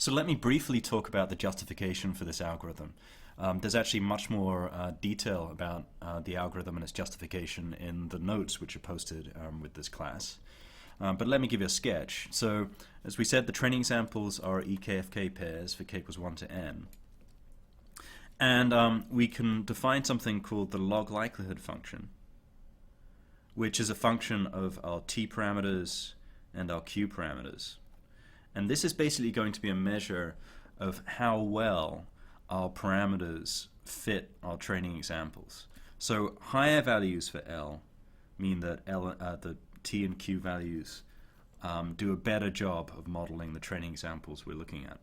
So let me briefly talk about the justification for this algorithm. There's actually much more detail about the algorithm and its justification in the notes which are posted with this class. But let me give you a sketch. So as we said, the training examples are EKFK pairs for k equals 1 to n. And we can define something called the log likelihood function, which is a function of our t parameters and our q parameters. And this is basically going to be a measure of how well our parameters fit our training examples. So higher values for L mean that the t and q values do a better job of modeling the training examples we're looking at.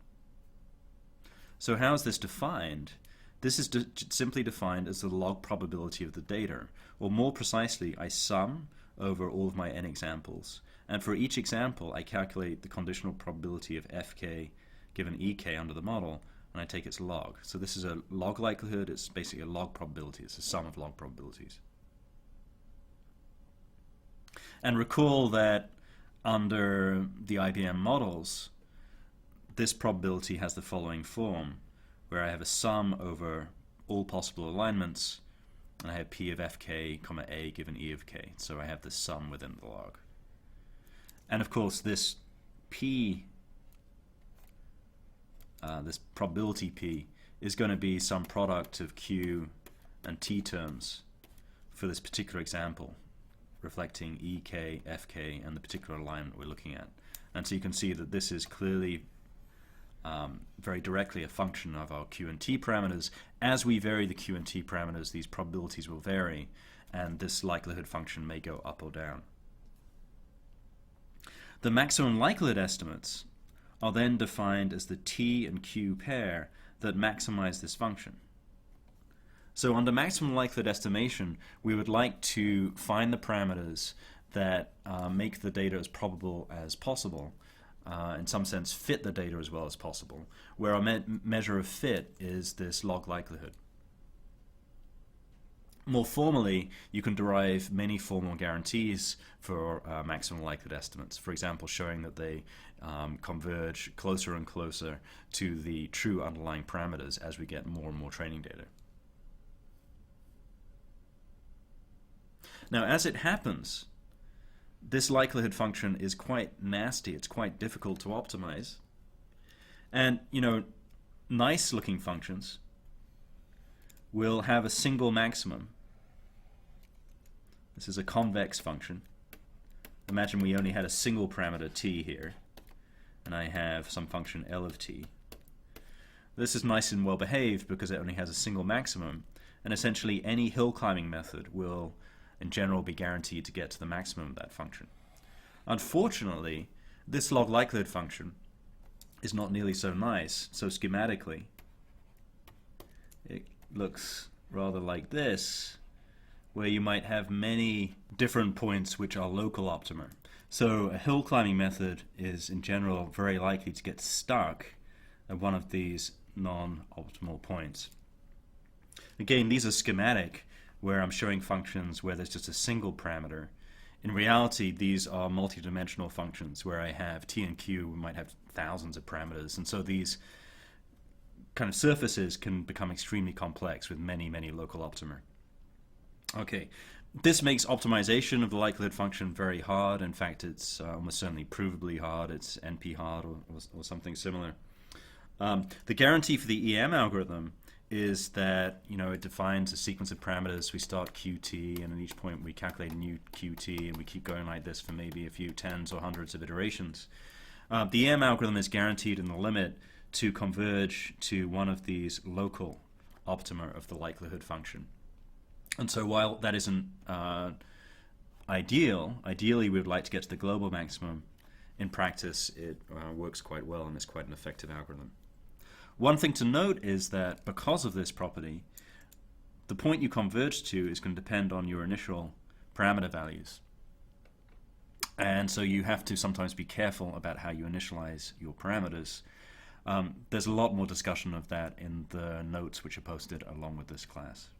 So how is this defined? This is simply defined as the log probability of the data, or more precisely, I sum over all of my n examples, and for each example I calculate the conditional probability of fk given ek under the model, and I take its log. So this is a log likelihood. It's basically a log probability. It's a sum of log probabilities. And recall that under the IBM models, this probability has the following form, where I have a sum over all possible alignments, and I have p of fk comma a given e of k. So I have the sum within the log. And of course this p, this probability p, is going to be some product of q and t terms for this particular example, reflecting ek, fk, and the particular alignment we're looking at. And so you can see that this is clearly very directly a function of our q and t parameters. As we vary the q and t parameters, these probabilities will vary, and this likelihood function may go up or down. The maximum likelihood estimates are then defined as the t and q pair that maximize this function. So under maximum likelihood estimation, we would like to find the parameters that make the data as probable as possible, in some sense fit the data as well as possible, where our measure of fit is this log likelihood. More formally, you can derive many formal guarantees for maximum likelihood estimates, for example showing that they converge closer and closer to the true underlying parameters as we get more and more training data. Now, as it happens, this likelihood function is quite nasty. It's quite difficult to optimize. And, nice looking functions will have a single maximum. This is a convex function. Imagine we only had a single parameter t here, and I have some function L of t. This is nice and well behaved because it only has a single maximum, and essentially any hill climbing method will in general be guaranteed to get to the maximum of that function. Unfortunately, this log likelihood function is not nearly so nice. So schematically, it looks rather like this, where you might have many different points which are local optima. So a hill climbing method is in general very likely to get stuck at one of these non-optimal points. Again, these are schematic, where I'm showing functions where there's just a single parameter. In reality, these are multidimensional functions where I have t and q, we might have thousands of parameters, and so these kind of surfaces can become extremely complex with many, many local optima. Okay, this makes optimization of the likelihood function very hard. In fact, it's almost certainly provably hard. It's NP hard or something similar. The guarantee for the EM algorithm is that it defines a sequence of parameters. We start qt, and at each point we calculate a new qt, and we keep going like this for maybe a few tens or hundreds of iterations. The EM algorithm is guaranteed in the limit to converge to one of these local optima of the likelihood function. And so while that isn't ideally we would like to get to the global maximum, in practice it works quite well and is quite an effective algorithm. One thing to note is that because of this property, the point you converge to is going to depend on your initial parameter values. And so you have to sometimes be careful about how you initialize your parameters. There's a lot more discussion of that in the notes which are posted along with this class.